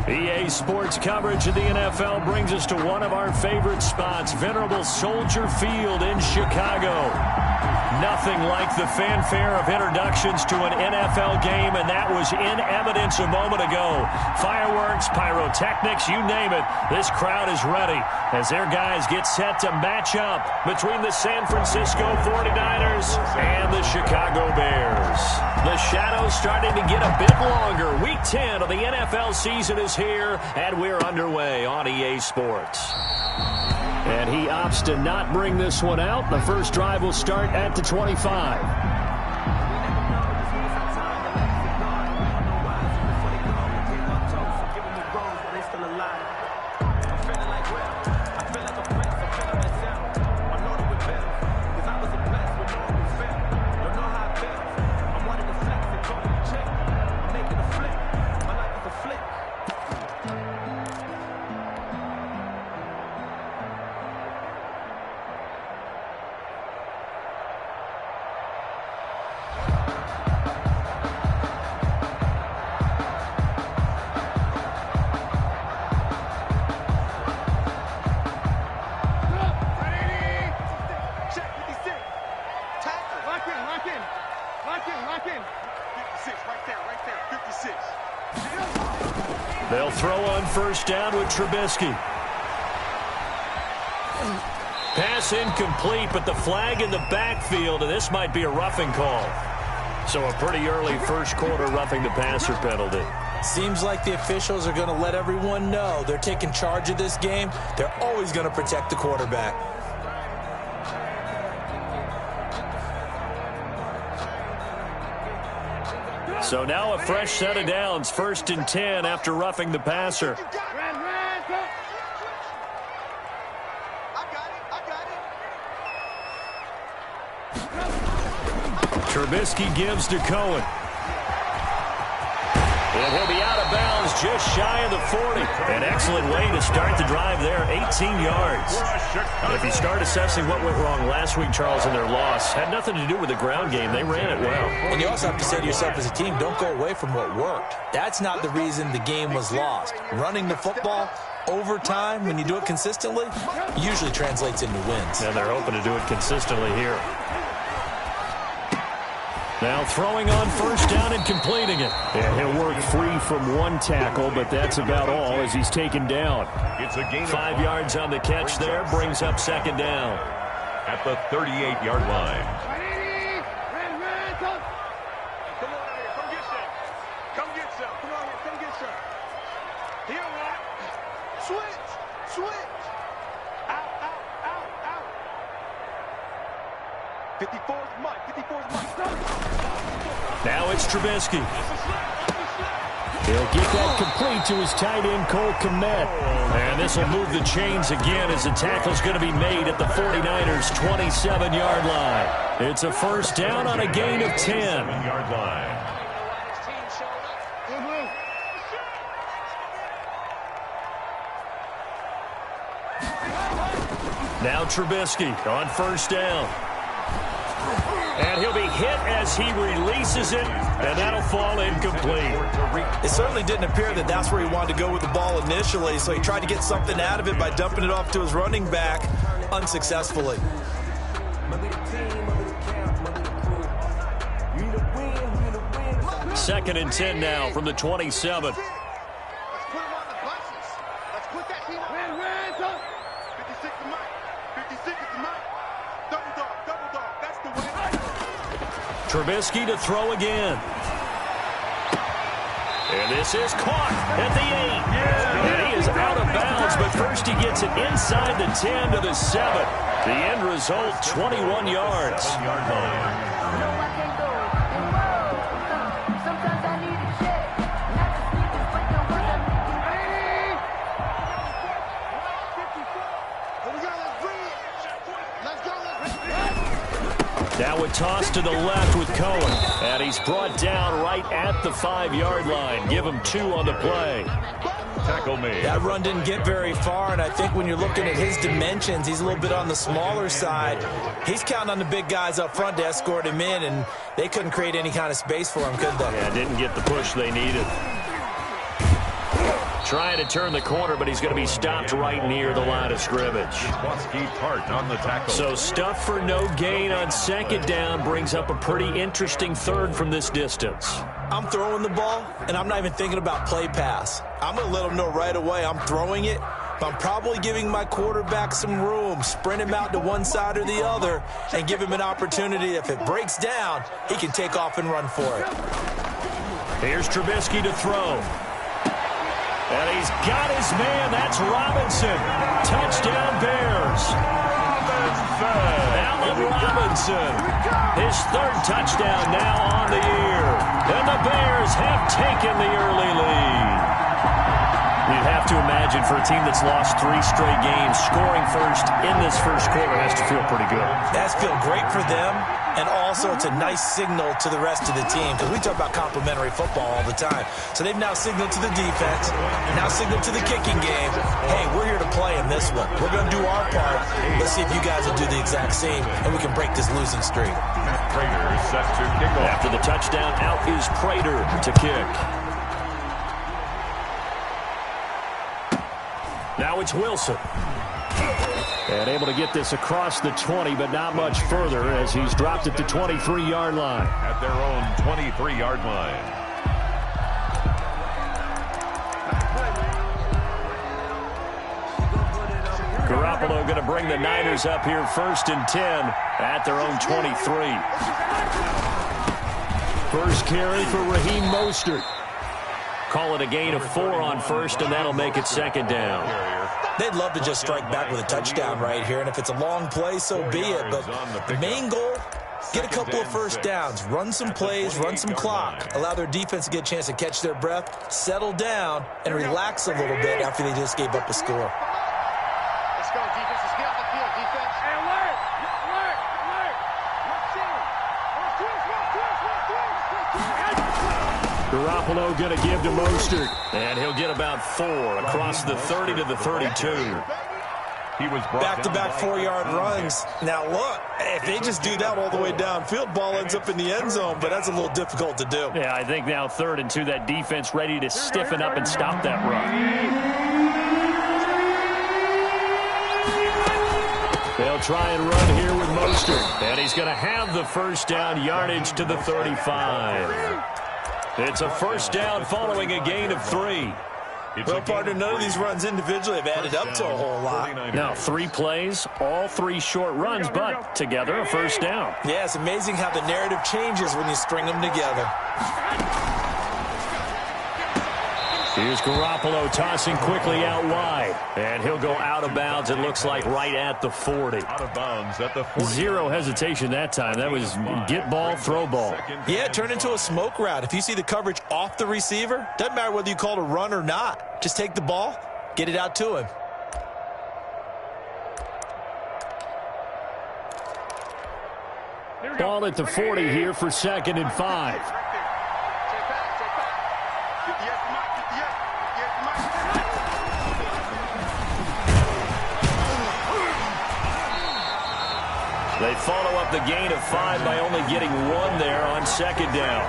EA Sports coverage of the NFL brings us to one of our favorite spots, venerable Soldier Field in Chicago. Nothing like the fanfare of introductions to an NFL game, and that was in evidence a moment ago. Fireworks, pyrotechnics, you name it. This crowd is ready as their guys get set to match up between the San Francisco 49ers and the Chicago Bears. The shadow's starting to get a bit longer. Week 10 of the NFL season is here, and we're underway on EA Sports. And he opts to not bring this one out. The first drive will start at the 25. They'll throw on first down with Trubisky. Pass incomplete, but the flag in the backfield, and this might be a roughing call. So a pretty early first quarter roughing the passer penalty. Seems like the officials are going to let everyone know they're taking charge of this game. They're always going to protect the quarterback. So now a fresh set of downs, 1st and 10 after roughing the passer. Trubisky gives to Cohen. And he'll be out of bounds just shy of the 40. An excellent way to start the drive there, 18 yards. If you start assessing what went wrong last week, Charles, in their loss, had nothing to do with the ground game. They ran it well. And you also have to say to yourself as a team, don't go away from what worked. That's not the reason the game was lost. Running the football over time, when you do it consistently, usually translates into wins. And they're hoping to do it consistently here. Now throwing on first down and completing it. And he'll work free from one tackle, but that's about all as he's taken down. It's a gain of 5 yards on the catch there, brings up second down. At the 38-yard line. Come get some. Come on here, come get some. Here, man. Switch. Out. 54's Mike. Now it's Trubisky. He'll get that complete to his tight end, Cole Kmet. And this will move the chains again as the tackle's going to be made at the 49ers' 27-yard line. It's a first down on a gain of 10. 7-yard line. Now Trubisky on first down. And he'll be hit as he releases it, and that'll fall incomplete. It certainly didn't appear that that's where he wanted to go with the ball initially, so he tried to get something out of it by dumping it off to his running back unsuccessfully. Second and 10 now from the 27. Trubisky to throw again. And this is caught at the 8. And he is out of bounds, but first he gets it inside the 10 to the 7. The end result, 21 yards. 7-yard line. Now a toss to the left with Cohen. And he's brought down right at the 5-yard line. Give him 2 on the play. Tackle made. That run didn't get very far, and I think when you're looking at his dimensions, he's a little bit on the smaller side. He's counting on the big guys up front to escort him in, and they couldn't create any kind of space for him, could they? Yeah, didn't get the push they needed. Trying to turn the corner, but he's going to be stopped right near the line of scrimmage. On the tackle. So stuff for no gain on second down brings up a pretty interesting third from this distance. I'm throwing the ball, and I'm not even thinking about play pass. I'm going to let him know right away I'm throwing it. I'm probably giving my quarterback some room, sprint him out to one side or the other, and give him an opportunity. If it breaks down, he can take off and run for it. Here's Trubisky to throw. And he's got his man. That's Robinson. Touchdown Bears. Allen Robinson. His third touchdown now on the year. And the Bears have taken the early lead. You'd have to imagine for a team that's lost 3 straight games, scoring first in this first quarter has to feel pretty good. That's feel great for them, and also it's a nice signal to the rest of the team because we talk about complimentary football all the time. So they've now signaled to the defense, now signaled to the kicking game, hey, we're here to play in this one. We're going to do our part. Let's see if you guys will do the exact same, and we can break this losing streak. Prater set to kick off. After the touchdown, out is Prater to kick. Now it's Wilson. And able to get this across the 20, but not much further as he's dropped at the 23-yard line. At their own 23-yard line. Garoppolo going to bring the Niners up here 1st and 10 at their own 23. First carry for Raheem Mostert. Call it a gain of 4 on first, and that'll make it second down. They'd love to just strike back with a touchdown right here, and if it's a long play, so be it. But the main goal, get a couple of first downs, run some plays, run some clock, allow their defense to get a chance to catch their breath, settle down, and relax a little bit after they just gave up a score. Let's go, defense. Let's get off the field, defense. Hey, alert! Alert! Alert! Garoppolo going to give to Mostert, and he'll get about 4 across the 30 to the 32. He was Back-to-back 4-yard runs. Now, look, if they just do that all the way downfield, ball ends up in the end zone, but that's a little difficult to do. Yeah, I think now 3rd and 2, that defense ready to stiffen up and stop that run. They'll try and run here with Mostert, and he's going to have the first down, yardage to the 35. It's a first down following a gain of 3. Well, partner, none of these runs individually have added up to a whole lot. Now, 3 plays, all 3 short runs, but together a first down. Yeah, it's amazing how the narrative changes when you string them together. Here's Garoppolo tossing quickly out wide. And he'll go out of bounds, it looks like, right at the 40. Out of bounds at the 40. Zero hesitation that time. That was get ball, throw ball. Yeah, it turned into a smoke route. If you see the coverage off the receiver, doesn't matter whether you call it a run or not. Just take the ball, get it out to him. Ball at the 40 here for 2nd and 5. They follow up the gain of 5 by only getting 1 there on 2nd down.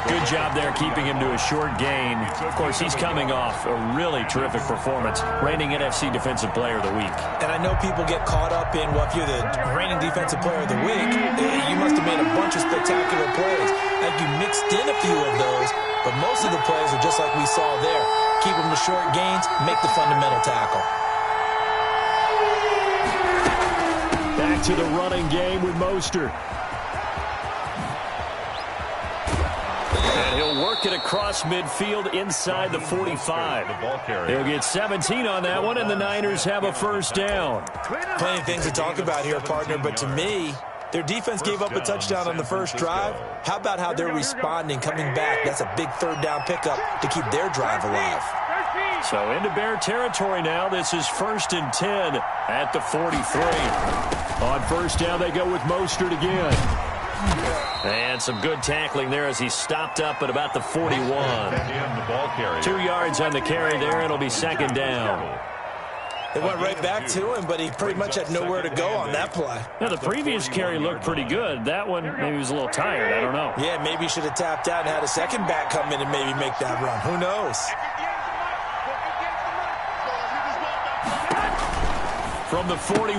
Good job there keeping him to a short gain. Of course, he's coming off a really terrific performance, reigning NFC Defensive Player of the Week. And I know people get caught up in, well, if you're the reigning Defensive Player of the Week, you must have made a bunch of spectacular plays. I think you mixed in a few of those, but most of the plays are just like we saw there. Keep them to short gains, make the fundamental tackle. Back to the running game with Mostert. And he'll work it across midfield inside the 45. He'll get 17 on that one, and the Niners have a first down. Plenty of things to talk about here, partner, but to me, their defense gave up a touchdown on the first drive. How about how they're responding, coming back? That's a big 3rd down pickup to keep their drive alive. So into Bear territory now. This is 1st and 10 at the 43. On first down, they go with Mostert again. And some good tackling there as he stopped up at about the 41. 2 yards on the carry there. It'll be 2nd down. They went right back to him, but he pretty much had nowhere to go on that play. Now, the previous carry looked pretty good. That one, maybe he was a little tired. I don't know. Yeah, maybe he should have tapped out and had a second back come in and maybe make that run. Who knows? from the 41.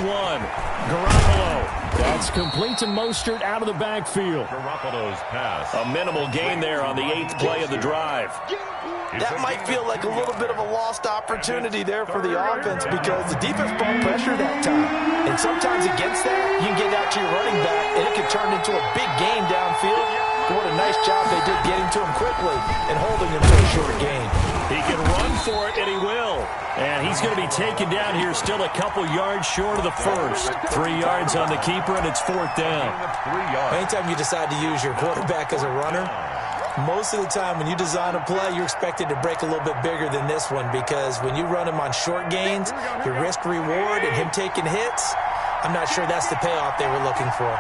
Garoppolo. That's complete to Mostert out of the backfield. Garoppolo's pass. A minimal gain there on the 8th play of the drive. That might feel like a little bit of a lost opportunity there for the offense because the defense brought pressure that time. And sometimes against that, you can get out to your running back, and it can turn into a big gain downfield. But what a nice job they did getting to him quickly and holding him to a short gain. He can run for it, and he will. And he's going to be taken down here still a couple yards short of the first. 3 yards on the keeper, and it's 4th down. Anytime you decide to use your quarterback as a runner, most of the time when you design a play, you're expected to break a little bit bigger than this one because when you run him on short gains, your risk-reward and him taking hits, I'm not sure that's the payoff they were looking for.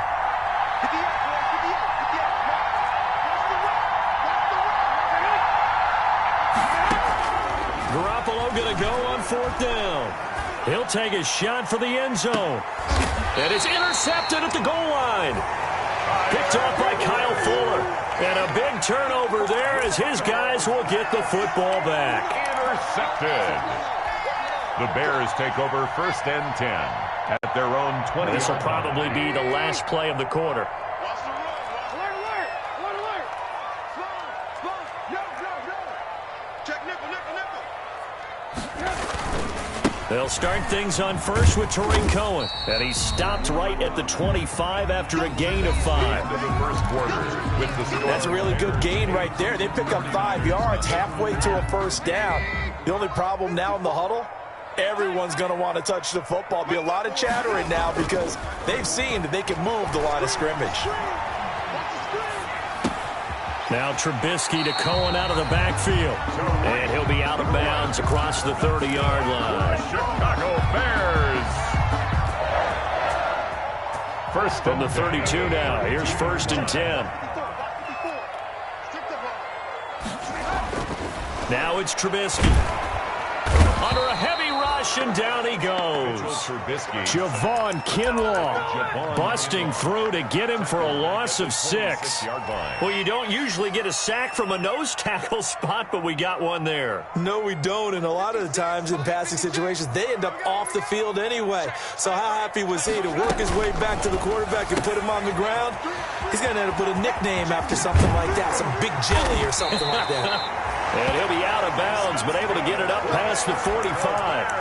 Garoppolo going to go on 4th down. He'll take a shot for the end zone. And it's intercepted at the goal line. Picked off by Kyle Fuller. And a big turnover there as his guys will get the football back. Intercepted. The Bears take over 1st and 10 at their own 20. This will probably be the last play of the quarter. They'll start things on first with Tarik Cohen. And he stopped right at the 25 after a gain of 5. The first quarter with the score. That's a really good gain right there. They pick up 5 yards halfway to a 1st down. The only problem now in the huddle, everyone's going to want to touch the football. Be a lot of chattering now because they've seen that they can move the line of scrimmage. Now Trubisky to Cohen out of the backfield. And he'll be out of bounds across the 30-yard line. Chicago Bears. First from the 32 now. Here's 1st and 10. Now it's Trubisky. Under a heavy rush, and down he goes. Javon Kinlaw busting through to get him for a loss of 6. Well, you don't usually get a sack from a nose tackle spot, but we got one there. No, we don't, and a lot of the times in passing situations, they end up off the field anyway. So how happy was he to work his way back to the quarterback and put him on the ground? He's going to end up with a nickname after something like that, some Big Jelly or something like that. And he'll be out of bounds, but able to get it up past the 45.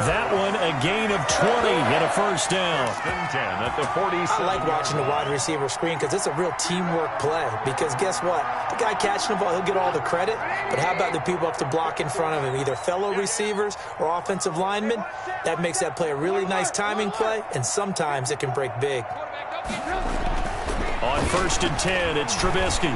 That one a gain of 20 and a 1st down. At the 46. I like watching the wide receiver screen because it's a real teamwork play. Because guess what? The guy catching the ball, he'll get all the credit. But how about the people up to block in front of him, either fellow receivers or offensive linemen? That makes that play a really nice timing play, and sometimes it can break big. On 1st and 10, it's Trubisky.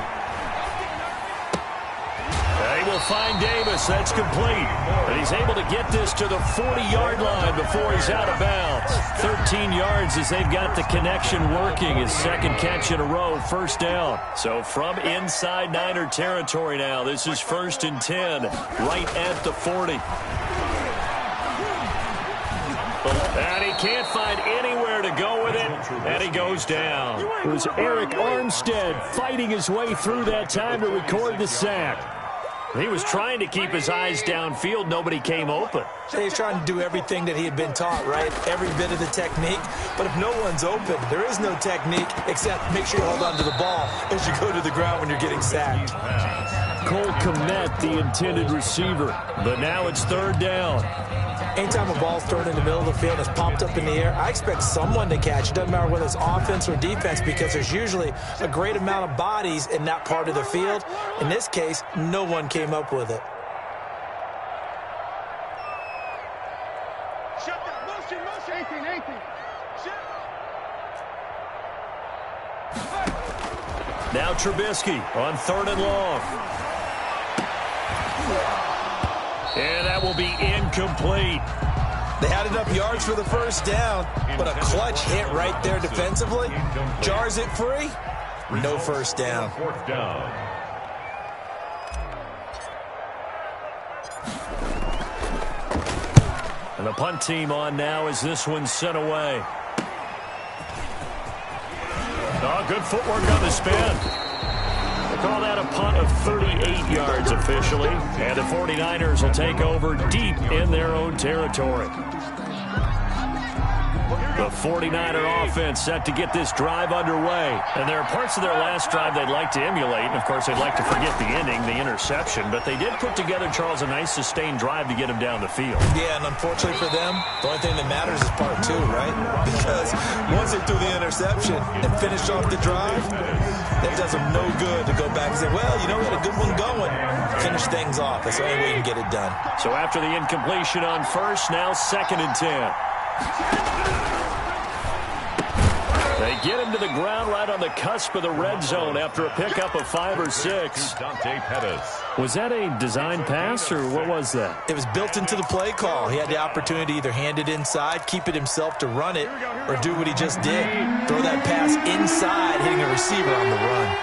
They will find Davis. That's complete. But he's able to get this to the 40-yard line before he's out of bounds. 13 yards as they've got the connection working. His 2nd catch in a row, 1st down. So from inside Niner territory now, this is 1st and 10, right at the 40. And he can't find anywhere to go with it, and he goes down. It was Eric Armstead fighting his way through that time to record the sack. He was trying to keep his eyes downfield. Nobody came open. He's trying to do everything that he had been taught, right? Every bit of the technique. But if no one's open, there is no technique except make sure you hold on to the ball as you go to the ground when you're getting sacked. Cole Kmet, the intended receiver. But now it's 3rd down. Anytime a ball's thrown in the middle of the field and it's popped up in the air, I expect someone to catch. It doesn't matter whether it's offense or defense because there's usually a great amount of bodies in that part of the field. In this case, no one came up with it. Now Trubisky on 3rd and long. And that will be incomplete. They had enough yards for the 1st down, but a clutch hit right there defensively. Jars it free. No 1st down. 4th down. And the punt team on now as this one's sent away. Oh, good footwork on the spin. They call that a punt of 38 yards officially. And the 49ers will take over deep in their own territory. The 49er offense set to get this drive underway. And there are parts of their last drive they'd like to emulate. And, of course, they'd like to forget the ending, the interception. But they did put together, Charles, a nice sustained drive to get him down the field. Yeah, and unfortunately for them, the only thing that matters is part two, right? Because once they threw the interception and finished off the drive, that does them no good to go back and say, well, you know, we had a good one going. Finish things off. That's the only way you can get it done. So after the incompletion on first, now 2nd and 10. They get him to the ground right on the cusp of the red zone after a pickup of 5 or 6. Was that a design pass, or what was that? It was built into the play call. He had the opportunity to either hand it inside, keep it himself to run it, or do what he just did. Throw that pass inside, hitting a receiver on the run.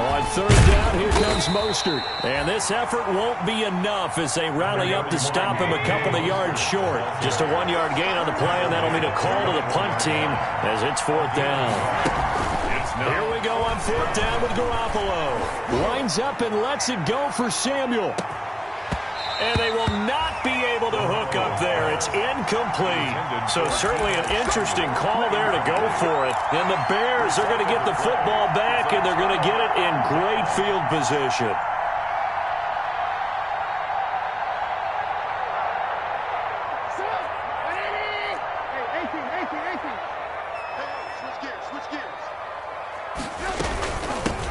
On 3rd down, here comes Mostert. And this effort won't be enough as they rally up to stop him a couple of yards short. Just a 1-yard gain on the play, and that'll mean a call to the punt team as it's 4th down. Here we go on 4th down with Garoppolo. Lines up and lets it go for Samuel. And they will not be able to hook up there. It's incomplete. So certainly an interesting call there to go for it. And the Bears are going to get the football back, and they're going to get it in great field position.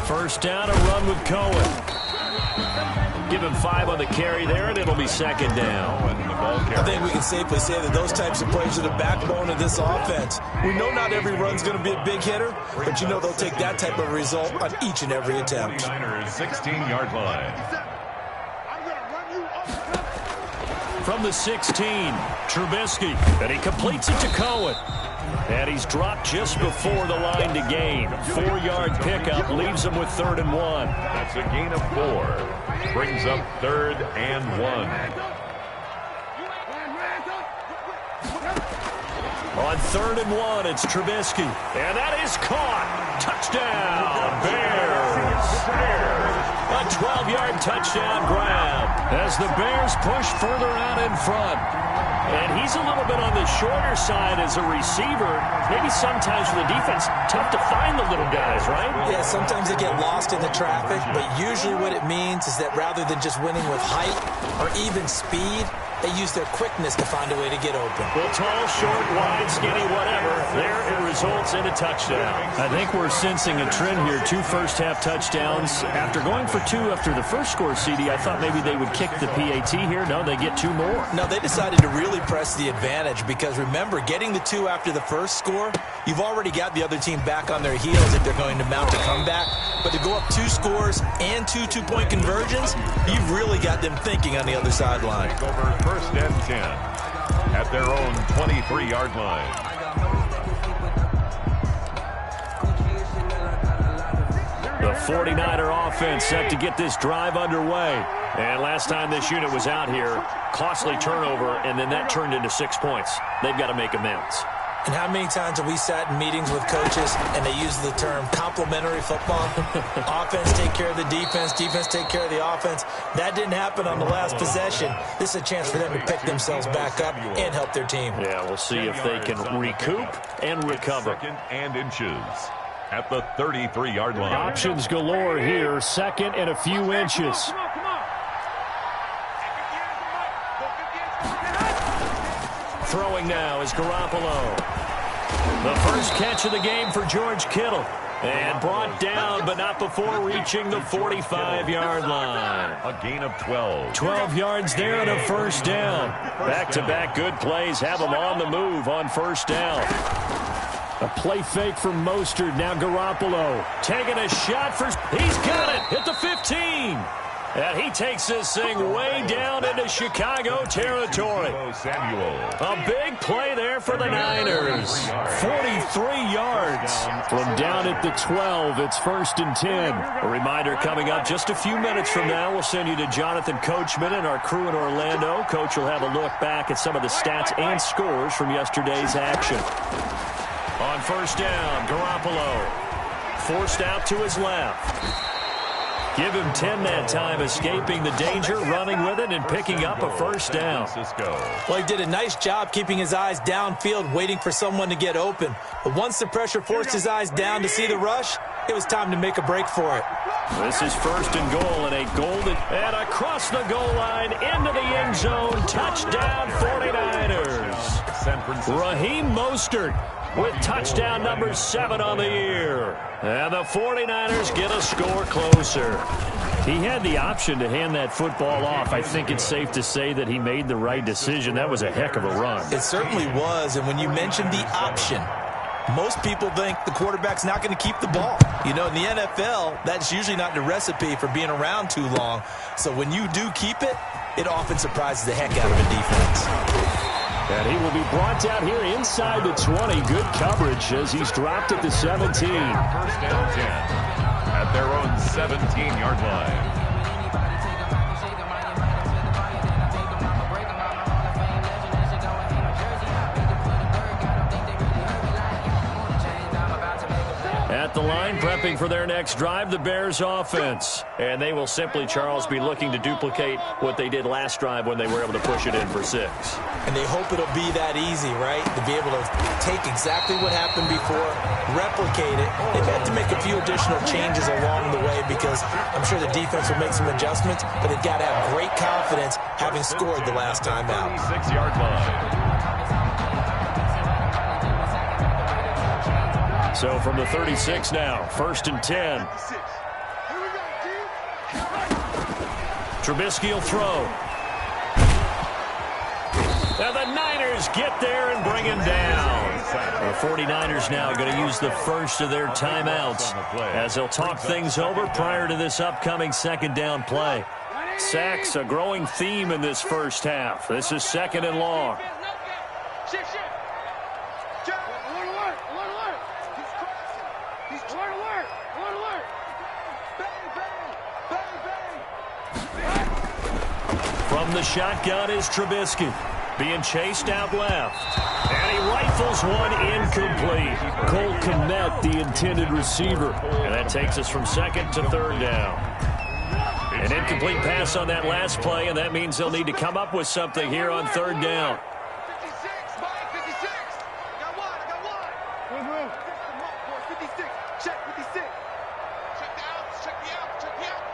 First down, a run with Cohen. Give him 5 on the carry there, and it'll be 2nd down. I think we can safely say that those types of plays are the backbone of this offense. We know not every run's going to be a big hitter, but you know they'll take that type of result on each and every attempt. 16-yard line. From the 16, Trubisky, and he completes it to Cohen. And he's dropped just before the line to gain. 4-yard pickup leaves him with 3rd and 1. That's a gain of 4. Brings up 3rd and 1. On 3rd and 1, it's Trubisky. And that is caught. Touchdown, Bears. A 12-yard touchdown grab as the Bears push further out in front. And he's a little bit on the shorter side as a receiver. Maybe sometimes for the defense, tough to find the little guys, right? Yeah, sometimes they get lost in the traffic, but usually what it means is that rather than just winning with height or even speed, they use their quickness to find a way to get open. Well, tall, short, wide, skinny, whatever. There it results in a touchdown. I think we're sensing a trend here. 2 first-half touchdowns. After going for 2 after the first score, CD, I thought maybe they would kick the PAT here. No, they get 2 more. No, they decided to really press the advantage because, remember, getting the 2 after the first score, you've already got the other team back on their heels if they're going to mount a comeback. But to go up 2 scores and 2 two-point conversions, you've really got them thinking on the other sideline. Over 1st and 10 at their own 23-yard line. The 49er offense set to get this drive underway. And last time this unit was out here, costly turnover, and then that turned into 6 points. They've got to make amends. And how many times have we sat in meetings with coaches and they use the term complementary football? Offense take care of the defense, defense take care of the offense. That didn't happen on the last possession. This is a chance for them to pick themselves back up and help their team. Yeah, we'll see if they can recoup and recover. 2nd and inches at the 33-yard line. Options galore here. 2nd and a few inches. Throwing now is Garoppolo. The first catch of the game for George Kittle. And brought down, but not before reaching the 45-yard line. A gain of 12. 12 yards there and a 1st down. Back-to-back good plays have them on the move on 1st down. A play fake from Mostert. Now Garoppolo taking a shot for... He's got it at the 15. And he takes this thing way down into Chicago territory. A big play there for the Niners. 43 yards from down at the 12. It's 1st and 10. A reminder coming up just a few minutes from now. We'll send you to Jonathan Coachman and our crew in Orlando. Coach will have a look back at some of the stats and scores from yesterday's action. On 1st down, Garoppolo forced out to his left. Give him 10 that time, escaping the danger, running with it, and picking up a first down. Well, he did a nice job keeping his eyes downfield, waiting for someone to get open. But once the pressure forced his eyes down to see the rush, it was time to make a break for it. This is first and goal, and a golden, and across the goal line, into the end zone, touchdown 49ers. Raheem Mostert with touchdown number 7 on the year. And the 49ers get a score closer. He had the option to hand that football off. I think it's safe to say that he made the right decision. That was a heck of a run. It certainly was, and when you mentioned the option, most people think the quarterback's not going to keep the ball. You know, in the NFL, that's usually not the recipe for being around too long. So when you do keep it, it often surprises the heck out of a defense. And he will be brought down here inside the 20. Good coverage as he's dropped at the 17. First down 10 at their own 17-yard line. At the line, prepping for their next drive, the Bears offense. And they will simply, Charles, be looking to duplicate what they did last drive when they were able to push it in for 6. And they hope it'll be that easy, right? To be able to take exactly what happened before, replicate it. They've had to make a few additional changes along the way because I'm sure the defense will make some adjustments, but they've got to have great confidence having scored the last time out. 6-yard line. So from the 36 now, first and 10. Trubisky will throw. And the Niners get there and bring him down. The 49ers now going to use the first of their timeouts as they'll talk things over prior to this upcoming second down play. Sacks, a growing theme in this first half. This is second and long. From the shotgun is Trubisky, being chased out left. And he rifles one incomplete. Cole Kmet, the intended receiver. And that takes us from second to third down. An incomplete pass on that last play, and that means they'll need to come up with something here on third down. 56, Mike, 56. Got one, I got one. 56, check 56. Check the outs, check the outs, check the outs.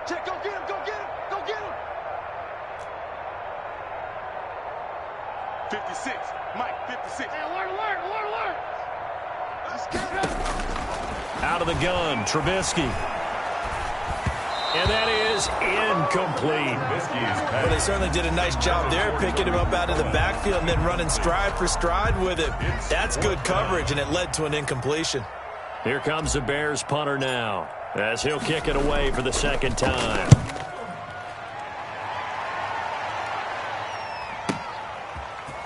Check, go get him, go get him, go get him. 56, Mike, 56. Hey, alert, alert, alert, alert. Let's get him. Out of the gun, Trubisky. And that is incomplete. Well, they certainly did a nice job there, picking him up out of the backfield and then running stride for stride with him. That's good coverage, and it led to an incompletion. Here comes the Bears punter now, as he'll kick it away for the second time.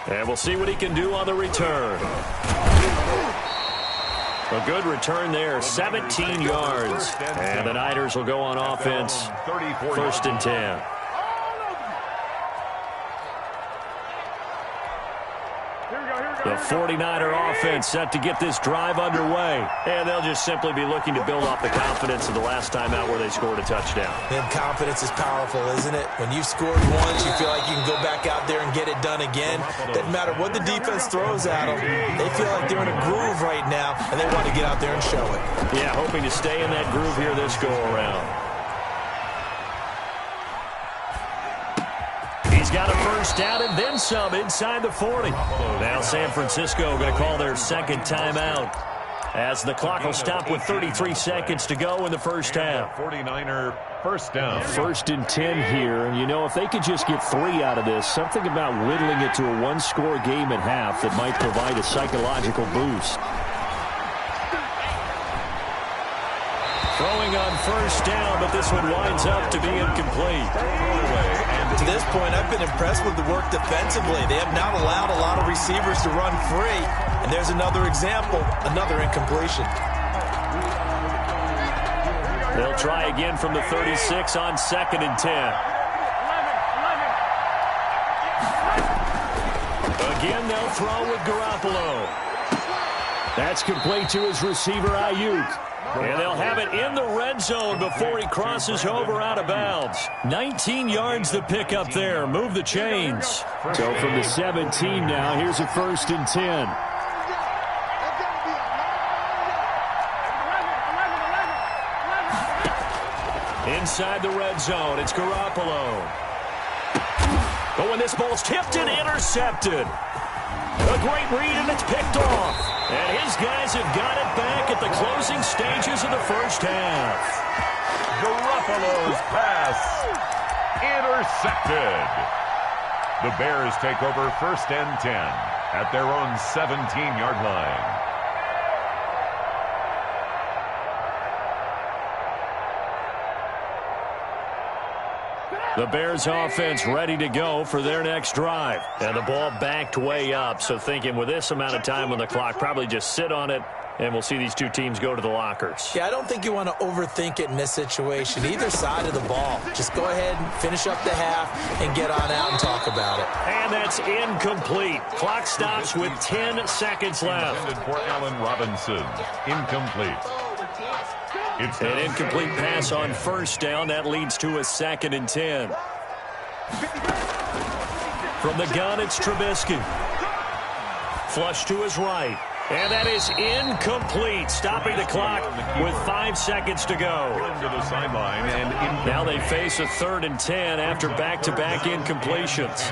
And we'll see what he can do on the return. A good return there, 17 yards. And the Niners will go on offense, first and 10. The 49er offense set to get this drive underway. And they'll just simply be looking to build off the confidence of the last time out where they scored a touchdown. And confidence is powerful, isn't it? When you've scored once, you feel like you can go back out there and get it done again. Doesn't matter what the defense throws at them. They feel like they're in a groove right now, and they want to get out there and show it. Yeah, hoping to stay in that groove here this go-around. He's got a first down and then some inside the 40. Now San Francisco going to call their second timeout as the clock will stop with 33 seconds to go in the first half. 49er first down. First and 10 here. And, you know, if they could just get 3 out of this, something about whittling it to a one-score game at half that might provide a psychological boost. Throwing on first down, but this one winds up to be incomplete. To this point, I've been impressed with the work defensively. They have not allowed a lot of receivers to run free. And there's another example, another incompletion. They'll try again from the 36 on second and 10. Again, they'll throw with Garoppolo. That's complete to his receiver, Ayuk. And they'll have it in the red zone before he crosses over out of bounds. 19 yards to pick up there. Move the chains. So from the 17 now, here's a 1st and 10. Inside the red zone, it's Garoppolo. But when this ball's tipped and intercepted. A great read, and it's picked off. And his guys have got it back at the closing stages of the first half. Garoppolo's pass intercepted. The Bears take over 1st and 10 at their own 17-yard line. The Bears offense ready to go for their next drive. And the ball backed way up, so thinking with this amount of time on the clock, probably just sit on it, and we'll see these two teams go to the lockers. Yeah, I don't think you want to overthink it in this situation. Either side of the ball. Just go ahead and finish up the half and get on out and talk about it. And that's incomplete. Clock stops with 10 seconds left. Intended for Allen Robinson. Incomplete. It's an incomplete pass on 1st down. That leads to a 2nd and 10. From the gun, it's Trubisky. Flush to his right. And that is incomplete, stopping the clock with 5 seconds to go. To the sideline and now they face a 3rd and 10 after back-to-back incompletions.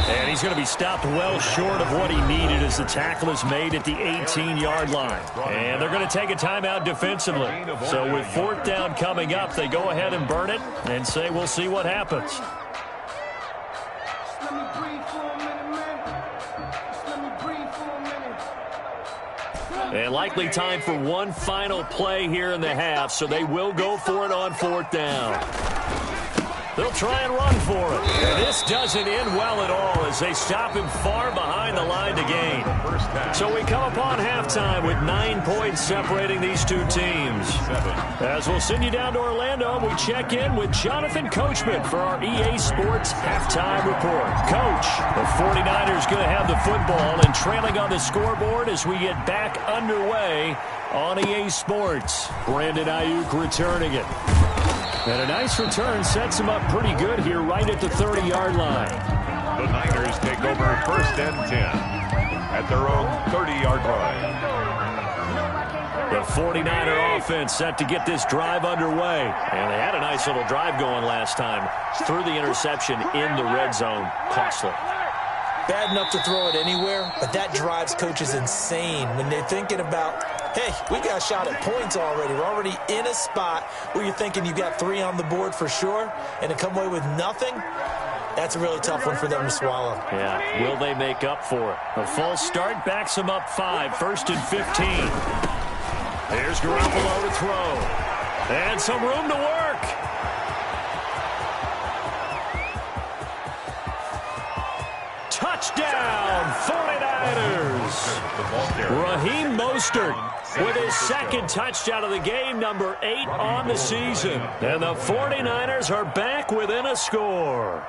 And he's going to be stopped well short of what he needed as the tackle is made at the 18-yard line. And they're going to take a timeout defensively. So with 4th down coming up, they go ahead and burn it and say we'll see what happens. And likely time for one final play here in the half, so they will go for it on 4th down. They'll try and run for it. And this doesn't end well at all as they stop him far behind the line to gain. So we come upon halftime with 9 points separating these two teams. As we'll send you down to Orlando, we check in with Jonathan Coachman for our EA Sports Halftime Report. Coach, the 49ers going to have the football and trailing on the scoreboard as we get back underway on EA Sports. Brandon Ayuk returning it. And a nice return sets him up pretty good here right at the 30-yard line. The Niners take over 1st and 10 at their own 30-yard line. The 49er offense set to get this drive underway. And they had a nice little drive going last time. Threw the interception in the red zone. Costly. Bad enough to throw it anywhere, but that drives coaches insane when they're thinking about, hey, we got a shot at points already. We're already in a spot where you're thinking you got 3 on the board for sure, and to come away with nothing, that's a really tough one for them to swallow. Yeah, will they make up for it? A false start backs them up 5, 1st and 15. Here's Garoppolo to throw. And some room to work. Touchdown, 49ers. Raheem Mostert with his 2nd touchdown of the game, number 8 on the season. And the 49ers are back within a score.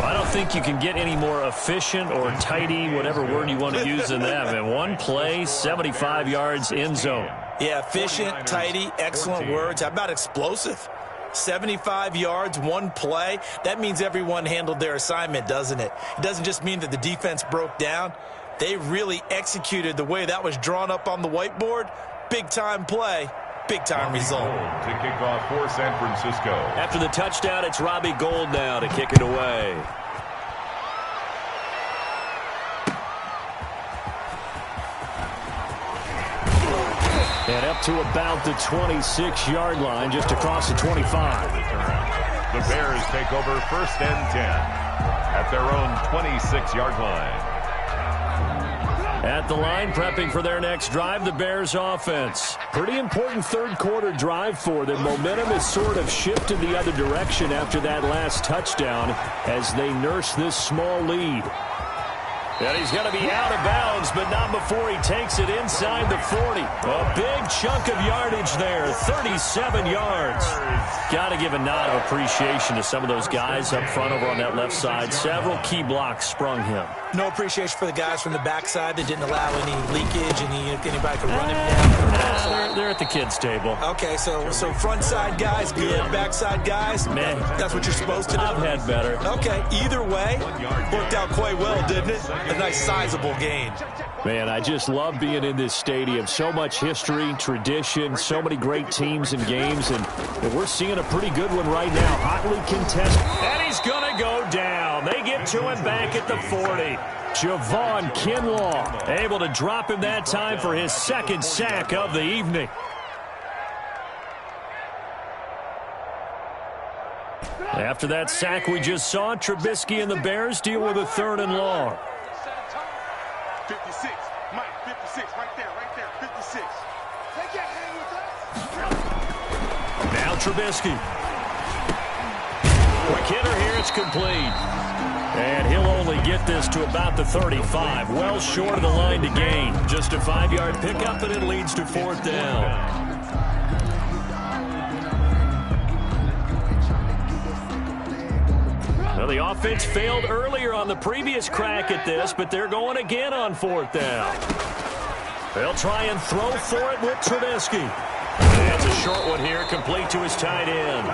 I don't think you can get any more efficient or tidy, whatever word you want to use than that. In one play, 75 yards in zone. Yeah, efficient, tidy, excellent words. How about explosive? 75 yards, one play. That means everyone handled their assignment, doesn't it? It doesn't just mean that the defense broke down. They really executed the way that was drawn up on the whiteboard. Big-time play, big-time result. To kick off for San Francisco. After the touchdown, it's Robbie Gould now to kick it away. And up to about the 26-yard line, just across the 25. The Bears take over 1st and 10 at their own 26-yard line. At the line, prepping for their next drive, the Bears offense. Pretty important third-quarter drive for them. Momentum has sort of shifted the other direction after that last touchdown as they nurse this small lead. And he's going to be out of bounds, but not before he takes it inside the 40. A big chunk of yardage there, 37 yards. Got to give a nod of appreciation to some of those guys up front over on that left side. Several key blocks sprung him. No appreciation for the guys from the backside that didn't allow any leakage, anybody could run him down. They're at the kids' table. Okay, so front side guys, good. Backside guys, man, that's what you're supposed to do. I've had better. Okay, either way, worked out quite well, didn't it? A nice sizable gain. Man, I just love being in this stadium. So much history, tradition, so many great teams and games, and we're seeing a pretty good one right now. Hotly contested, and he's going to go down. They get to him back at the 40. Javon Kinlaw able to drop him that time for his second sack of the evening. After that sack we just saw, Trubisky and the Bears deal with a 3rd and long. 56, Mike, 56, right there, 56. Take your hand with us. Now Trubisky. Quick hitter here, it's complete. And he'll only get this to about the 35. Well short of the line to gain. Just a 5-yard pickup, and it leads to 4th down. Well, the offense failed earlier on the previous crack at this, but they're going again on 4th down. They'll try and throw for it with Trubisky. That's a short one here, complete to his tight end.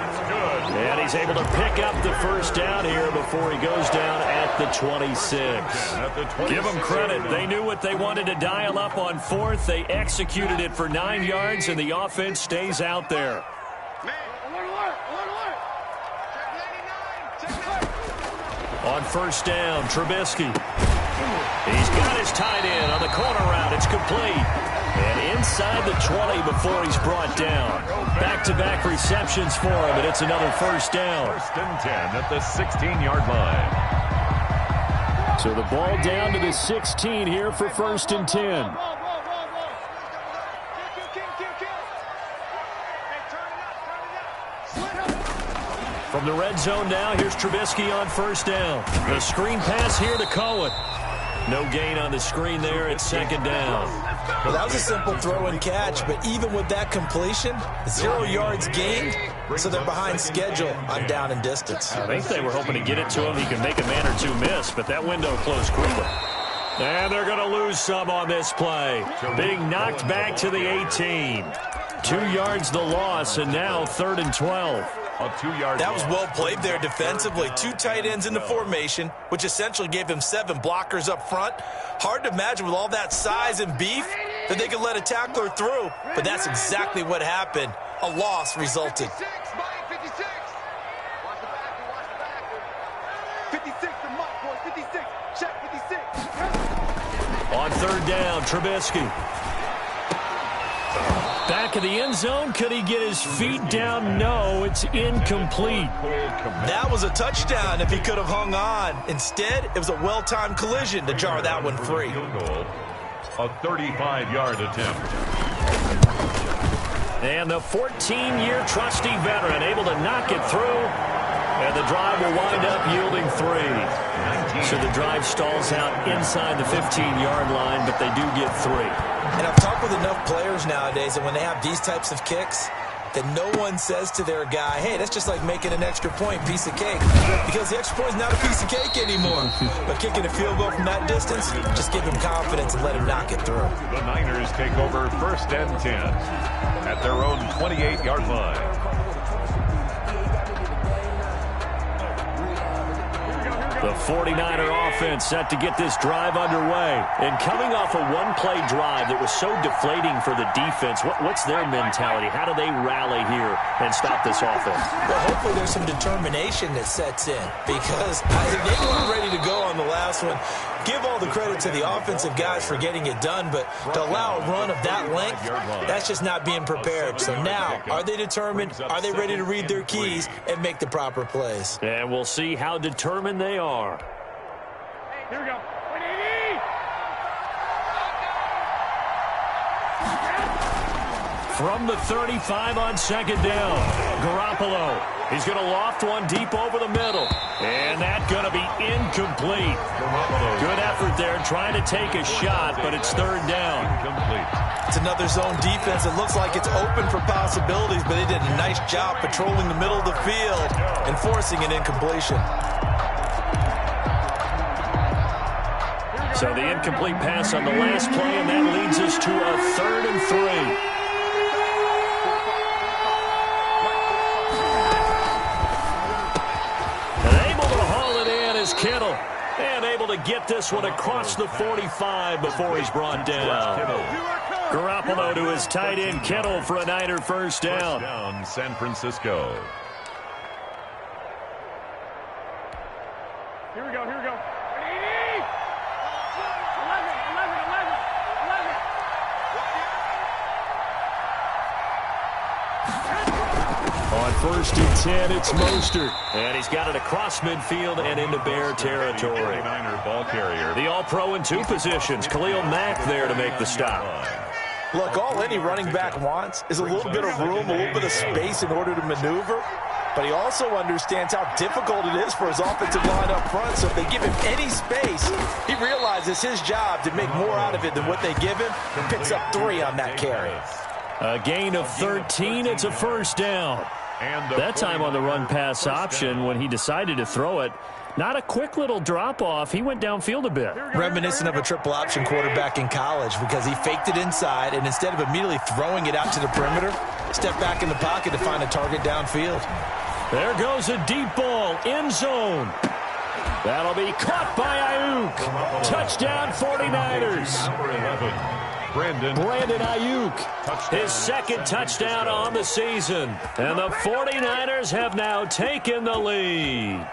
And he's able to pick up the 1st down here before he goes down at the 26. Give them credit. They knew what they wanted to dial up on 4th. They executed it for 9 yards, and the offense stays out there. On 1st down, Trubisky. He's got his tight end on the corner route. It's complete. And inside the 20 before he's brought down. Back-to-back receptions for him, and it's another 1st down. 1st and 10 at the 16-yard line. So the ball down to the 16 here for 1st and 10. From the red zone now, here's Trubisky on 1st down. The screen pass here to Cohen. No gain on the screen there. It's 2nd down. Well, that was a simple throw and catch, but even with that completion, 0 yards gained, so they're behind schedule on down and distance. I think they were hoping to get it to him. He can make a man or two miss, but that window closed quickly. And they're going to lose some on this play. Being knocked back to the 18. 2 yards the loss, and now 3rd and 12. That was well played there defensively. 2 tight ends in the formation, which essentially gave him 7 blockers up front. Hard to imagine with all that size and beef that they could let a tackler through, but that's exactly what happened. A loss resulted. 56, Mike, 56. Watch the back. 56, the muck, boys, 56. Check, 56. On 3rd down, Trubisky. Back of the end zone. Could he get his feet down? No, it's incomplete. That was a touchdown if he could have hung on. Instead, it was a well-timed collision to jar that one free. A 35-yard attempt. And the 14-year trusty veteran able to knock it through. And the drive will wind up yielding 3. So the drive stalls out inside the 15-yard line, but they do get 3. And I've talked with enough players nowadays that when they have these types of kicks, that no one says to their guy, hey, that's just like making an extra point, piece of cake. Because the extra point is not a piece of cake anymore. But kicking a field goal from that distance, just give him confidence and let him knock it through. The Niners take over 1st and 10 at their own 28-yard line. The 49er offense set to get this drive underway. And coming off a one-play drive that was so deflating for the defense, what's their mentality? How do they rally here and stop this offense? Well, hopefully there's some determination that sets in. Because they weren't ready to go on the last one. Give all the credit to the offensive guys for getting it done, but to allow a run of that length, that's just not being prepared. So now, are they determined? Are they ready to read their keys and make the proper plays? And we'll see how determined they are. Here we go. From the 35 on 2nd down, Garoppolo. He's going to loft one deep over the middle. And that's going to be incomplete. Good effort there trying to take a shot, but it's third down. It's another zone defense. It looks like it's open for possibilities, but they did a nice job patrolling the middle of the field and forcing an incompletion. So the incomplete pass on the last play, and that leads us to a 3rd and 3. Kittle, and able to get this one across the 45 before he's brought down. Garoppolo to his tight end Kittle for a Niner first down. San Francisco. Here we go, here we go. Ready? 11. On 1st and 10, it's Mostert. And he's got it across midfield and into Bear territory. Ball carrier. The All-Pro in 2 positions. Khalil Mack there to make the stop. Look, all any running back wants is a little bit of room, a little bit of space in order to maneuver. But he also understands how difficult it is for his offensive line up front. So if they give him any space, he realizes his job to make more out of it than what they give him. Picks up 3 on that carry. A gain of 13. It's a first down. That time on the run-pass option when he decided to throw it. Not a quick little drop-off. He went downfield a bit. Reminiscent of a triple-option quarterback in college because he faked it inside, and instead of immediately throwing it out to the perimeter, stepped back in the pocket to find a target downfield. There goes a deep ball, end zone. That'll be caught by Ayuk. Touchdown 49ers. Brandon Ayuk, his 2nd touchdown on the season. And the 49ers have now taken the lead.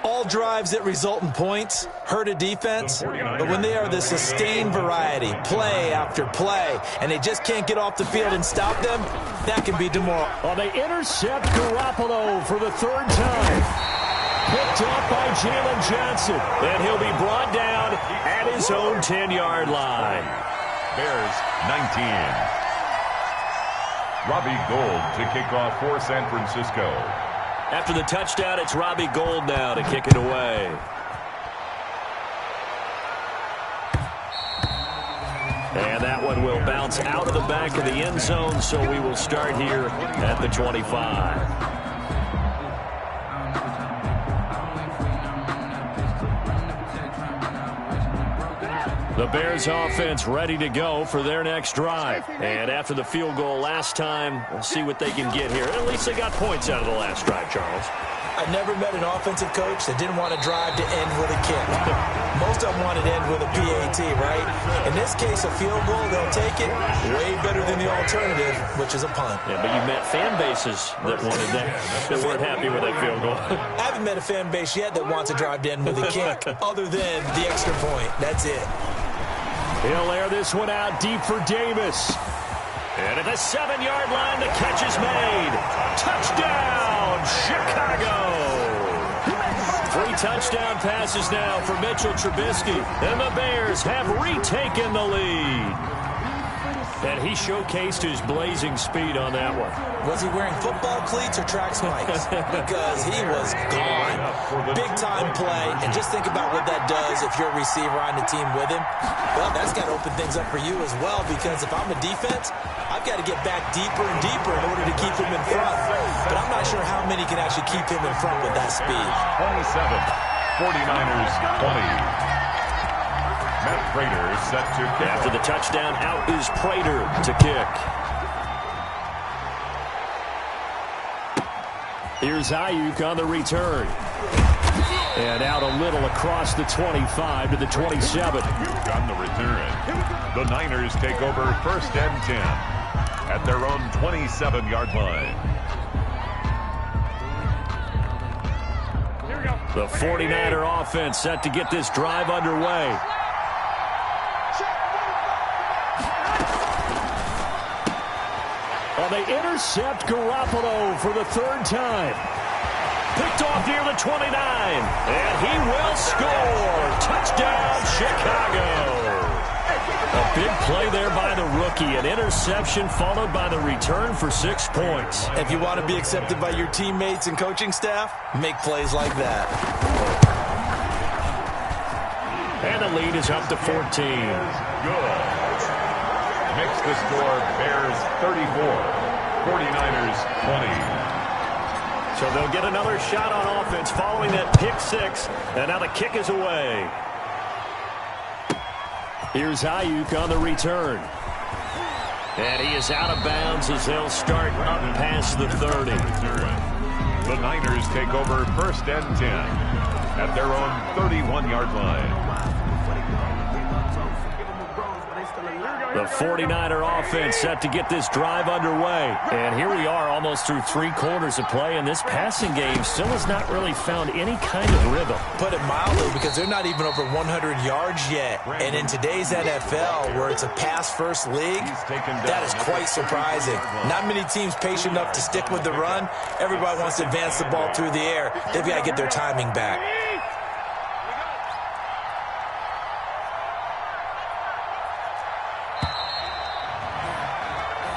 All drives that result in points hurt a defense, but when they are the sustained variety, play after play, and they just can't get off the field and stop them, that can be demoralizing. Well, they intercept Garoppolo for the 3rd time. Picked up by Jalen Johnson. And he'll be brought down at his own 10-yard line. Bears 19. Robbie Gould to kick off for San Francisco. After the touchdown, it's Robbie Gould now to kick it away. And that one will bounce out of the back of the end zone, so we will start here at the 25. The Bears offense ready to go for their next drive. And after the field goal last time, we'll see what they can get here. At least they got points out of the last drive, Charles. I've never met an offensive coach that didn't want to drive to end with a kick. Most of them wanted to end with a PAT, right? In this case, a field goal, they'll take it. Way better than the alternative, which is a punt. Yeah, but you met fan bases that wanted that, that weren't happy with that field goal. I haven't met a fan base yet that wants to drive to end with a kick, other than the extra point. That's it. He'll air this one out deep for Davis. And at the 7-yard line, the catch is made. Touchdown, Chicago. 3 touchdown passes now for Mitchell Trubisky. And the Bears have retaken the lead. And he showcased his blazing speed on that one. Was he wearing football cleats or track spikes? Because he was gone. Big-time play. And just think about what that does if you're a receiver on the team with him. Well, that's got to open things up for you as well, because if I'm a defense, I've got to get back deeper and deeper in order to keep him in front. But I'm not sure how many can actually keep him in front with that speed. 27, 49ers 20. Matt Prater set to kick. After the touchdown, out is Prater to kick. Here's Ayuk on the return. And out a little across the 25 to the 27. On the return. The Niners take over 1st and 10 at their own 27-yard line. The 49er offense set to get this drive underway. Well, they intercept Garoppolo for the 3rd time. Picked off near the 29. And he will score. Touchdown, Chicago. A Big play there by the rookie. An interception followed by the return for 6 points. If you want to be accepted by your teammates and coaching staff, make plays like that. And the lead is up to 14. Good. Makes the score Bears 34, 49ers 20. So they'll get another shot on offense following that pick six. And now the kick is away. Here's Ayuk on the return. And he is out of bounds as they'll start up past the 30. The Niners take over 1st and 10 at their own 31-yard line. The 49er offense set to get this drive underway. And here we are almost through 3 quarters of play, and this passing game still has not really found any kind of rhythm. Put it mildly, because they're not even over 100 yards yet. And in today's NFL, where it's a pass-first league, that is quite surprising. Not many teams patient enough to stick with the run. Everybody wants to advance the ball through the air. They've got to get their timing back.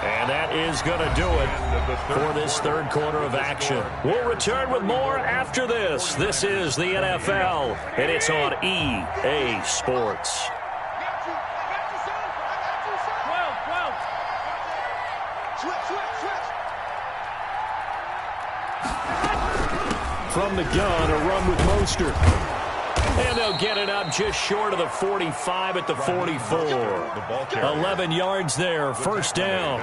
And that is going to do it for this 3rd quarter of action. We'll return with more after this. This is the NFL, and it's on EA Sports. From the gun, a run with Mostert. And they'll get it up just short of the 45 at the 44. 11 yards there, 1st down.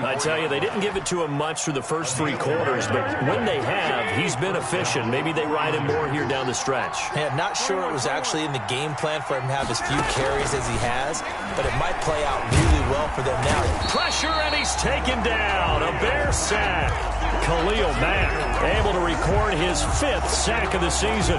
I tell you, they didn't give it to him much through the first 3 quarters, but when they have, he's been efficient. Maybe they ride him more here down the stretch. Hey, I'm not sure it was actually in the game plan for him to have as few carries as he has, but it might play out really well for them now. Pressure, and he's taken down. A Bear sack. Khalil Mack able to record his 5th sack of the season.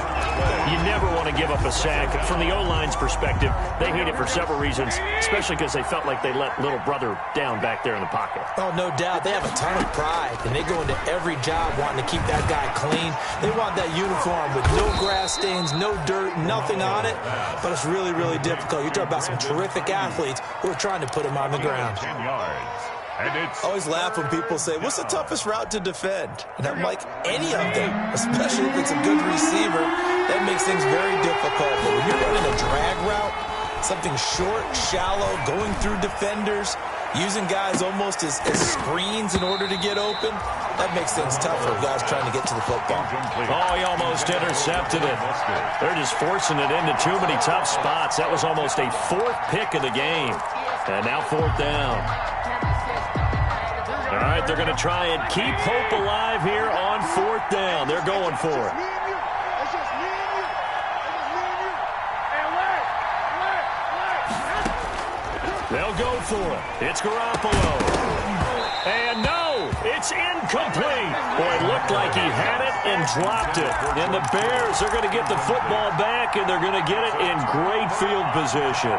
You never want to give up a sack. From the O-line's perspective, they hate it for several reasons, especially because they felt like they let little brother down back there in the pocket. Oh, no doubt. They have a ton of pride, and they go into every job wanting to keep that guy clean. They want that uniform with no grass stains, no dirt, nothing on it, but it's really, really difficult. You're talking about some terrific athletes who are trying to put him on the ground. 10 yards. And it's I always laugh when people say, what's the toughest route to defend? And I'm like, any of them, especially if it's a good receiver. That makes things very difficult. But when you're running a drag route, something short, shallow, going through defenders, using guys almost as screens in order to get open, that makes things tough for guys trying to get to the football. Oh, he almost intercepted it. They're just forcing it into too many tough spots. That was almost a 4th pick of the game. And now 4th down. All right, they're going to try and keep hope alive here on 4th down. They're going for it. They'll go for it. It's Garoppolo. And no, it's incomplete. Boy, it looked like he had it and dropped it. And the Bears are going to get the football back, and they're going to get it in great field position.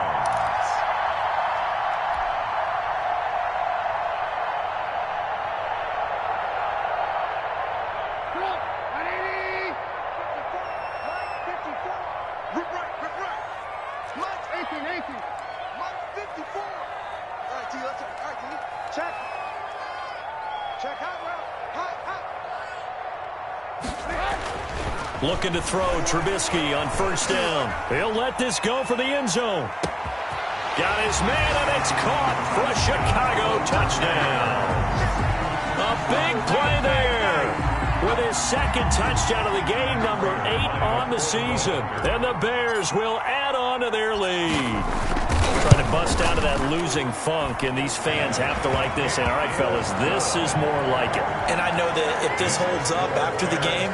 Looking to throw Trubisky on 1st down. He'll let this go for the end zone. Got his man, and it's caught for a Chicago touchdown. A big play there with his 2nd touchdown of the game, number 8 on the season. And the Bears will add on to their lead. Trying to bust out of that losing funk, and these fans have to like this. And all right, fellas, this is more like it. And I know that if this holds up after the game,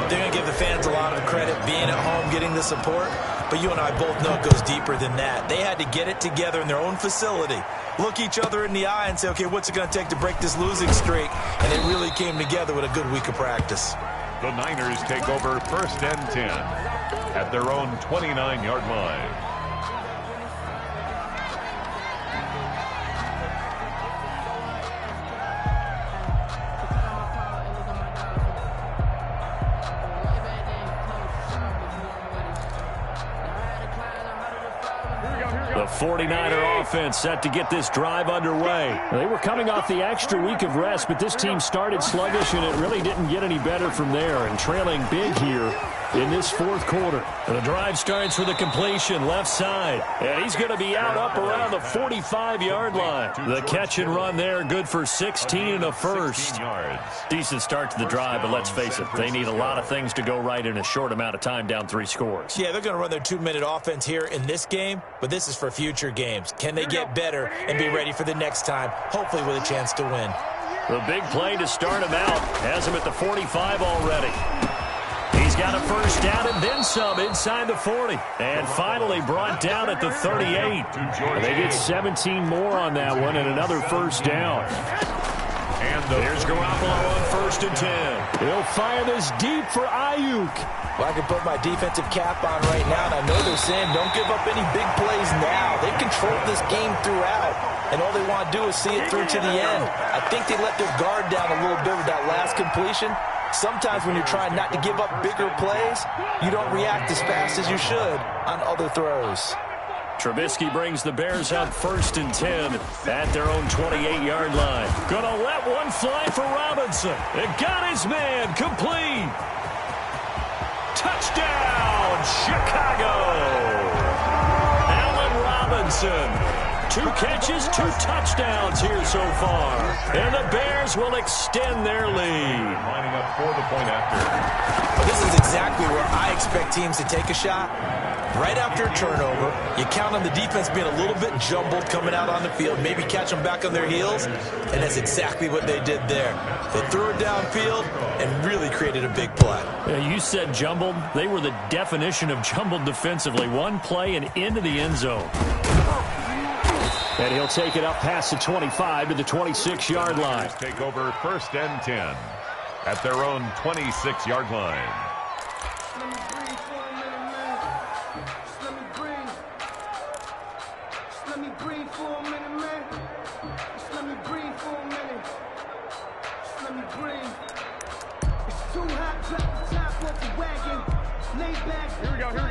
they're going to give the fans a lot of credit being at home, getting the support. But you and I both know it goes deeper than that. They had to get it together in their own facility, look each other in the eye and say, okay, what's it going to take to break this losing streak? And it really came together with a good week of practice. the Niners take over 1st and 10 at their own 29-yard line. Here we go. The 49er offense set to get this drive underway. They were coming off the extra week of rest, but this team started sluggish, and it really didn't get any better from there, and trailing big here in this fourth quarter. The drive starts with a completion left side, and he's going to be out up around the 45-yard line. The catch and run there, good for 16 and a first. Decent start to the drive, but let's face it, they need a lot of things to go right in a short amount of time, down 3 scores. Yeah, they're going to run their 2-minute offense here in this game, but this is for future games. Can they get better and be ready for the next time, hopefully with a chance to win? The big play to start him out has him at the 45 already. He's got a first down and then some inside the 40. And finally brought down at the 38. And they get 17 more on that one and another first down. And there's Garoppolo on 1st and 10. He'll fire this deep for Ayuk. Well, I can put my defensive cap on right now, and I know they're saying don't give up any big plays now. They've controlled this game throughout, and all they want to do is see it through to the end. I think they let their guard down a little bit with that last completion. Sometimes when you're trying not to give up bigger plays, you don't react as fast as you should on other throws. Trubisky brings the Bears up 1st and 10 at their own 28-yard line. Gonna let one fly for Robinson. It got his man complete. Touchdown, Chicago. Allen Robinson. 2 catches, 2 touchdowns here so far. And the Bears will extend their lead. Lining up for the point after. Well, this is exactly where I expect teams to take a shot. Right after a turnover, you count on the defense being a little bit jumbled coming out on the field, maybe catch them back on their heels, and that's exactly what they did there. They threw it downfield and really created a big play. Yeah, you said jumbled. They were the definition of jumbled defensively. One play and into the end zone. And he'll take it up past the 25 to the 26-yard line. Take over 1st and 10 at their own 26-yard line.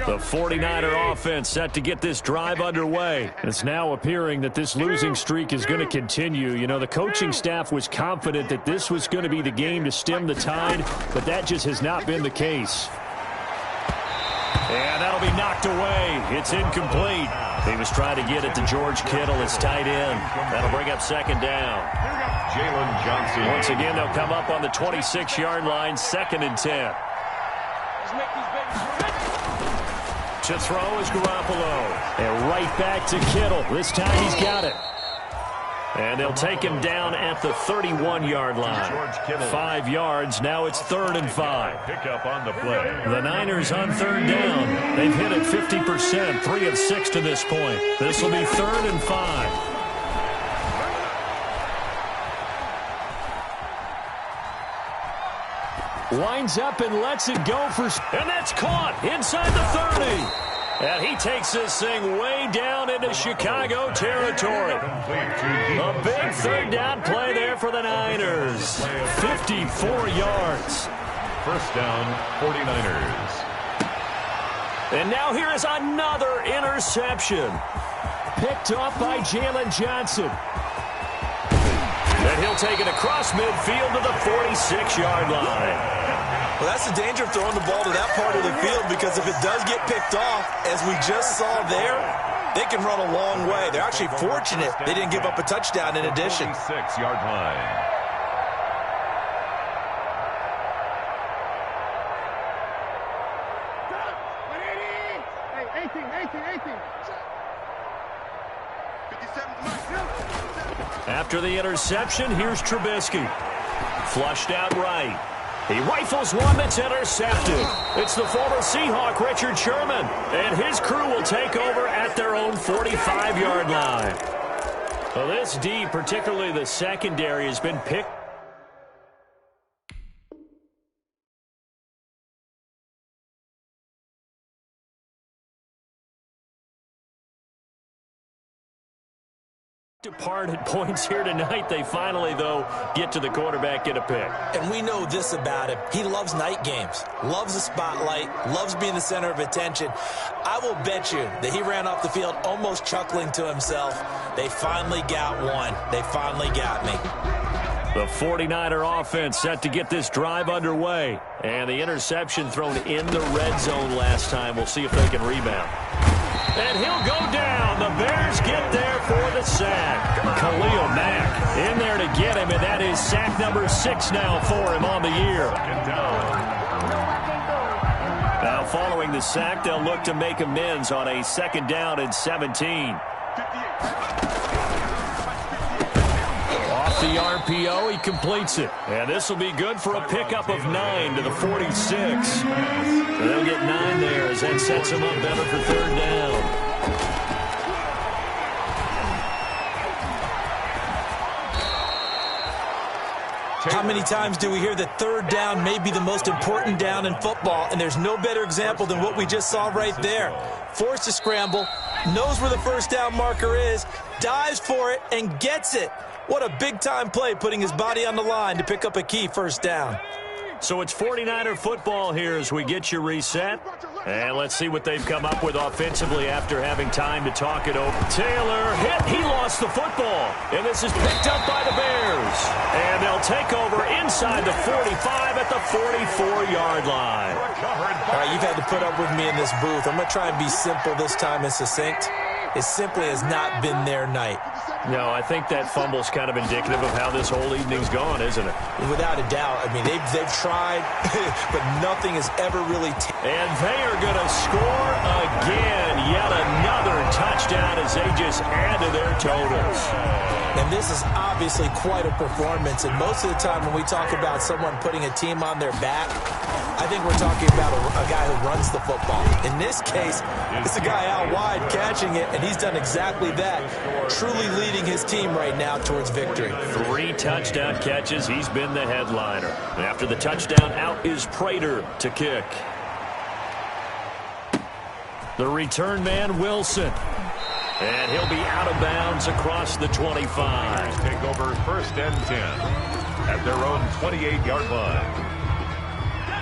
The 49er offense set to get this drive underway. It's now appearing that this losing streak is going to continue. You know, the coaching staff was confident that this was going to be the game to stem the tide, but that just has not been the case. And that'll be knocked away. It's incomplete. He was trying to get it to George Kittle, his tight end. That'll bring up 2nd down. Jalen Johnson. Once again, they'll come up on the 26-yard line, 2nd and 10. To throw is Garoppolo. And right back to Kittle. This time he's got it. And they'll take him down at the 31-yard line. 5 yards. Now it's 3rd and 5. Pick up on the play. The Niners on 3rd down. They've hit it 50%, 3 of 6 to this point. This will be 3rd and 5. Winds up and lets it go for... And that's caught inside the 30. And he takes this thing way down into Chicago territory. A big 3rd down play there for the Niners. 54 yards. 1st down, 49ers. And now here is another interception. Picked off by Jalen Johnson. And he'll take it across midfield to the 46-yard line. Well, that's the danger of throwing the ball to that part of the field, because if it does get picked off, as we just saw there, they can run a long way. They're actually fortunate they didn't give up a touchdown in addition. 46-yard line. After the interception, here's Trubisky. Flushed out right. He rifles one that's intercepted. It's the former Seahawk, Richard Sherman. And his crew will take over at their own 45-yard line. Well, this D, particularly the secondary, has been picked. Apart at points here tonight. They finally, though, get to the quarterback, get a pick. And we know this about him. He loves night games, loves the spotlight, loves being the center of attention. I will bet you that he ran off the field almost chuckling to himself. They finally got one. They finally got me. The 49er offense set to get this drive underway. And the interception thrown in the red zone last time. We'll see if they can rebound. And he'll go down. The Bears get there for the sack. Khalil Mack in there to get him, and that is sack number 6 now for him on the year. Now following the sack, they'll look to make amends on a 2nd down and 17. Off the RPO, he completes it. And this will be good for a pickup of 9 to the 46. They'll get 9 there as that sets him up better for 3rd down. How many times do we hear that 3rd down may be the most important down in football, and there's no better example than what we just saw right there. Forced to scramble, knows where the 1st down marker is, dives for it, and gets it. What a big-time play, putting his body on the line to pick up a key 1st down. So it's 49er football here as we get you reset. And let's see what they've come up with offensively after having time to talk it over. Taylor hit. He lost the football. And this is picked up by the Bears. And they'll take over inside the 45 at the 44-yard line. All right, you've had to put up with me in this booth. I'm going to try and be simple this time and succinct. It simply has not been their night. No, I think that fumble's kind of indicative of how this whole evening's gone, isn't it? Without a doubt. I mean, they've tried, but nothing has ever really... And they are going to score again. Yet another touchdown as they just add to their totals. And this is obviously quite a performance. And most of the time when we talk about someone putting a team on their back, I think we're talking about a guy who runs the football. In this case, it's a guy out wide catching it, and he's done exactly that, truly leading his team right now towards victory. 3 touchdown catches. He's been the headliner. After the touchdown, out is Prater to kick. The return man, Wilson. And he'll be out of bounds across the 25. Take over 1st and 10 at their own 28-yard line.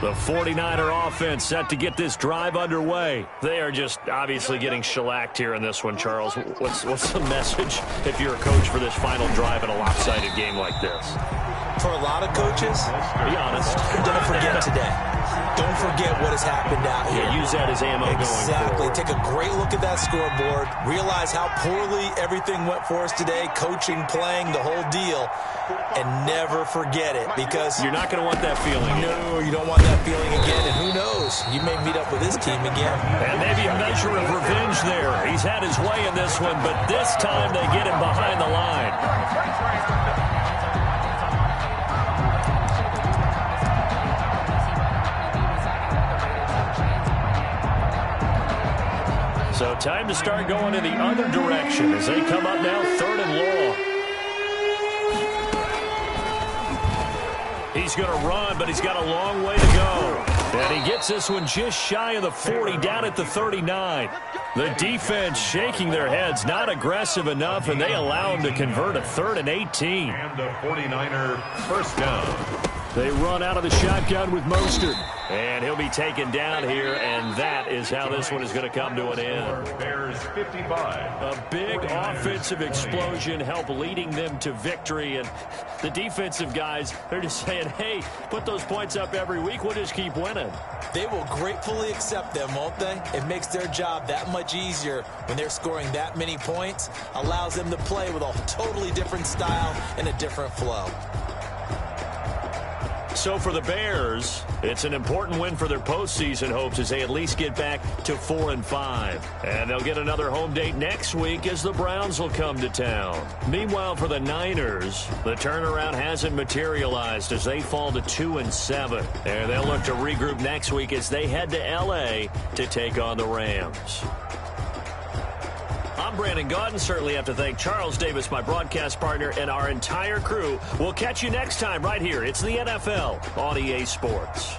The 49er offense set to get this drive underway. They are just obviously getting shellacked here in this one, Charles. What's the message if you're a coach for this final drive in a lopsided game like this? For a lot of coaches, be honest, don't forget today. Don't forget what has happened out here. Yeah, use that as ammo going forward. Exactly. Take a great look at that scoreboard. Realize how poorly everything went for us today. Coaching, playing, the whole deal. And never forget it, because you're not going to want that feeling. No, you don't want that feeling again. And who knows? You may meet up with this team again. And maybe a measure of revenge there. He's had his way in this one, but this time they get him behind the line. So time to start going in the other direction as they come up now 3rd and long. He's going to run, but he's got a long way to go. And he gets this one just shy of the 40, down at the 39. The defense shaking their heads, not aggressive enough, and they allow him to convert a 3rd and 18. And the 49er 1st down. They run out of the shotgun with Mostert. And he'll be taken down here, and that is how this one is going to come to an end. Bears 55. A big offensive explosion helped leading them to victory. And the defensive guys, they're just saying, hey, put those points up every week. We'll just keep winning. They will gratefully accept them, won't they? It makes their job that much easier when they're scoring that many points. Allows them to play with a totally different style and a different flow. So for the Bears, it's an important win for their postseason hopes as they at least get back to 4-5. And they'll get another home date next week as the Browns will come to town. Meanwhile, for the Niners, the turnaround hasn't materialized as they fall to 2-7. And they'll look to regroup next week as they head to L.A. to take on the Rams. I'm Brandon Gaudin. Certainly have to thank Charles Davis, my broadcast partner, and our entire crew. We'll catch you next time right here. It's the NFL on EA Sports.